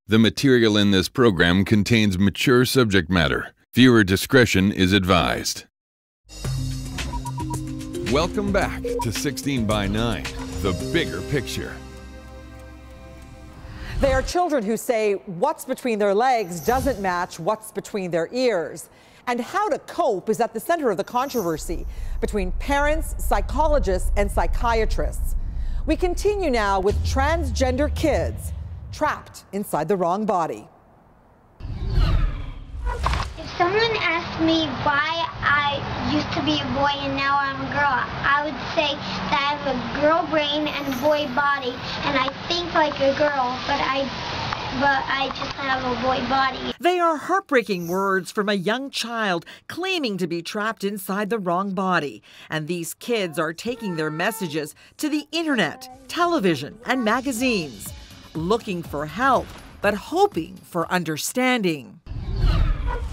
The material in this program contains mature subject matter. Viewer discretion is advised. Welcome back to 16 by 9, the bigger picture. They are children who say what's between their legs doesn't match what's between their ears. And how to cope is at the center of the controversy between parents, psychologists, and psychiatrists. We continue now with transgender kids trapped inside the wrong body. If someone asked me why I used to be a boy and now I'm a girl, I would say that I have a girl brain and a boy body, and I think like a girl, but I just have a boy body. They are heartbreaking words from a young child claiming to be trapped inside the wrong body. And these kids are taking their messages to the internet, television, and magazines, looking for help, but hoping for understanding.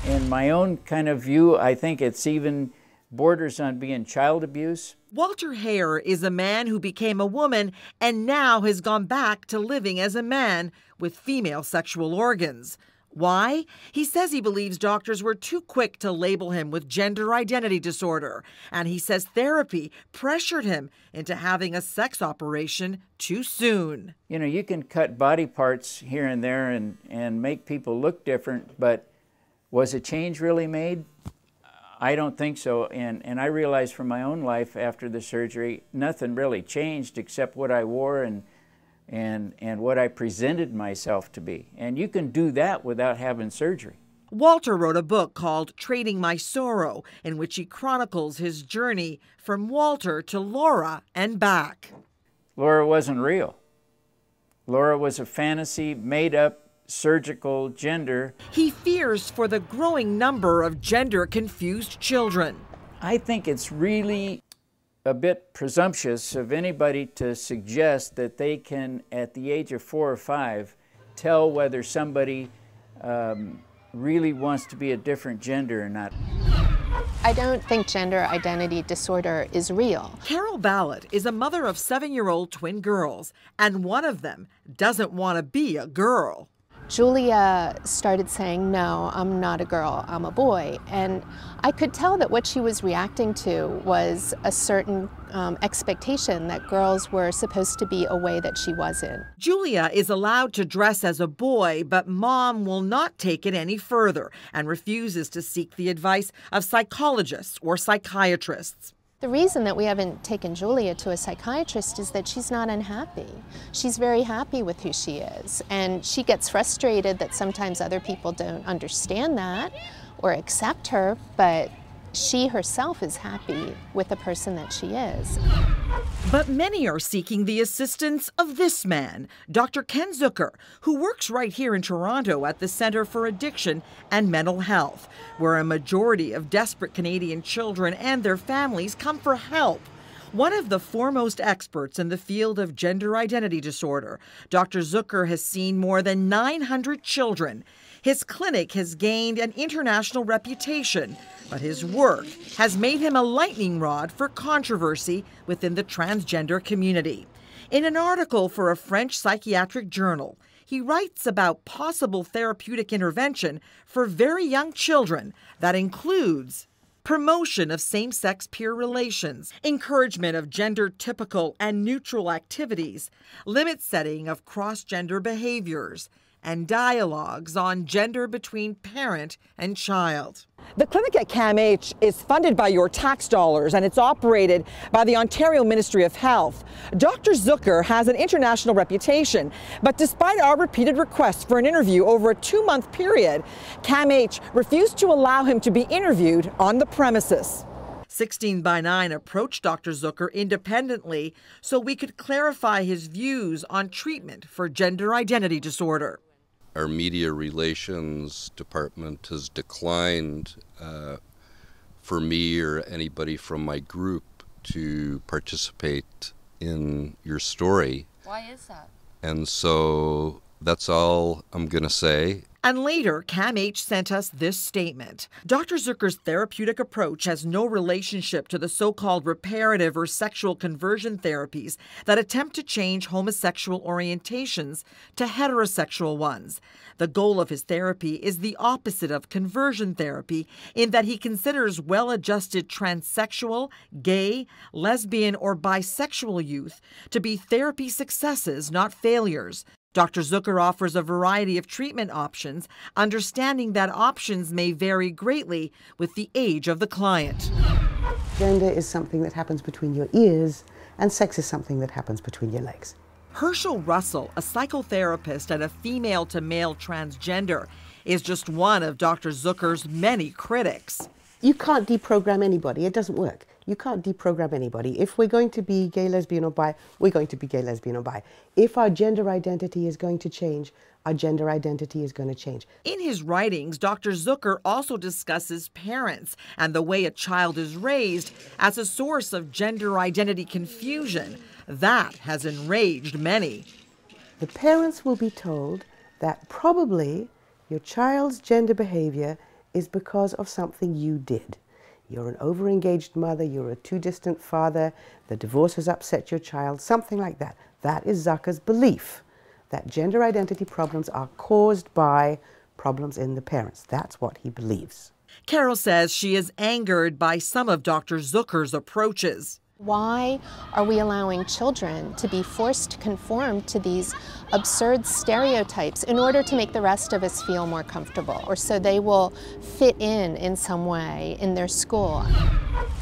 In my own kind of view, I think it's even borders on being child abuse. Walter Hare is a man who became a woman and now has gone back to living as a man with female sexual organs. Why? He says he believes doctors were too quick to label him with gender identity disorder. And he says therapy pressured him into having a sex operation too soon. You know, you can cut body parts here and there and make people look different, but was a change really made? I don't think so, and I realized from my own life after the surgery, nothing really changed except what I wore and what I presented myself to be. And you can do that without having surgery. Walter wrote a book called Trading My Sorrow, in which he chronicles his journey from Walter to Laura and back. Laura wasn't real. Laura was a fantasy, made-up, surgical gender. He fears for the growing number of gender-confused children. I think it's really a bit presumptuous of anybody to suggest that they can, at the age of 4 or 5, tell whether somebody really wants to be a different gender or not. I don't think gender identity disorder is real. Carol Ballard is a mother of 7-year-old twin girls, and one of them doesn't want to be a girl. Julia started saying, no, I'm not a girl, I'm a boy. And I could tell that what she was reacting to was a certain expectation that girls were supposed to be a way that she wasn't. Julia is allowed to dress as a boy, but mom will not take it any further and refuses to seek the advice of psychologists or psychiatrists. The reason that we haven't taken Julia to a psychiatrist is that she's not unhappy. She's very happy with who she is, and she gets frustrated that sometimes other people don't understand that or accept her, but she herself is happy with the person that she is. But many are seeking the assistance of this man, Dr. Ken Zucker, who works right here in Toronto at the Centre for Addiction and Mental Health, where a majority of desperate Canadian children and their families come for help. One of the foremost experts in the field of gender identity disorder, Dr. Zucker has seen more than 900 children. His clinic has gained an international reputation, but his work has made him a lightning rod for controversy within the transgender community. In an article for a French psychiatric journal, he writes about possible therapeutic intervention for very young children that includes promotion of same-sex peer relations, encouragement of gender-typical and neutral activities, limit setting of cross-gender behaviors, and dialogues on gender between parent and child. The clinic at CAMH is funded by your tax dollars, and it's operated by the Ontario Ministry of Health. Dr. Zucker has an international reputation, but despite our repeated requests for an interview over a 2-month period, CAMH refused to allow him to be interviewed on the premises. 16 by 9 approached Dr. Zucker independently so we could clarify his views on treatment for gender identity disorder. Our media relations department has declined for me or anybody from my group to participate in your story. Why is that? And so That's all I'm going to say. And later, Cam H sent us this statement. Dr. Zucker's therapeutic approach has no relationship to the so-called reparative or sexual conversion therapies that attempt to change homosexual orientations to heterosexual ones. The goal of his therapy is the opposite of conversion therapy in that he considers well-adjusted transsexual, gay, lesbian, or bisexual youth to be therapy successes, not failures. Dr. Zucker offers a variety of treatment options, understanding that options may vary greatly with the age of the client. Gender is something that happens between your ears, and sex is something that happens between your legs. Herschel Russell, a psychotherapist and a female-to-male transgender, is just one of Dr. Zucker's many critics. You can't deprogram anybody. It doesn't work. You can't deprogram anybody. If we're going to be gay, lesbian, or bi, we're going to be gay, lesbian, or bi. If our gender identity is going to change, our gender identity is going to change. In his writings, Dr. Zucker also discusses parents and the way a child is raised as a source of gender identity confusion. That has enraged many. The parents will be told that probably your child's gender behavior is because of something you did. You're an overengaged mother, you're a too distant father, the divorce has upset your child, something like that. That is Zucker's belief, that gender identity problems are caused by problems in the parents. That's what he believes. Carol says she is angered by some of Dr. Zucker's approaches. Why are we allowing children to be forced to conform to these absurd stereotypes in order to make the rest of us feel more comfortable, or so they will fit in some way in their school?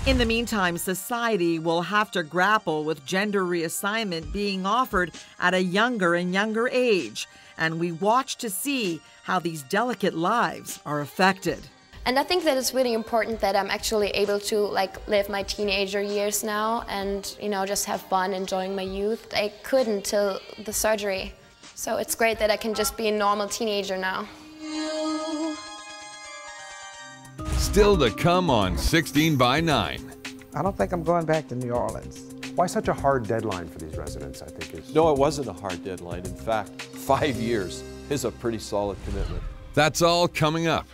In the meantime, society will have to grapple with gender reassignment being offered at a younger and younger age, and we watch to see how these delicate lives are affected. And I think that it's really important that I'm actually able to live my teenager years now and, just have fun, enjoying my youth. I couldn't till the surgery. So it's great that I can just be a normal teenager now. Still to come on 16 by 9. I don't think I'm going back to New Orleans. Why such a hard deadline for these residents, I think is... No, it wasn't a hard deadline. In fact, 5 years is a pretty solid commitment. That's all coming up.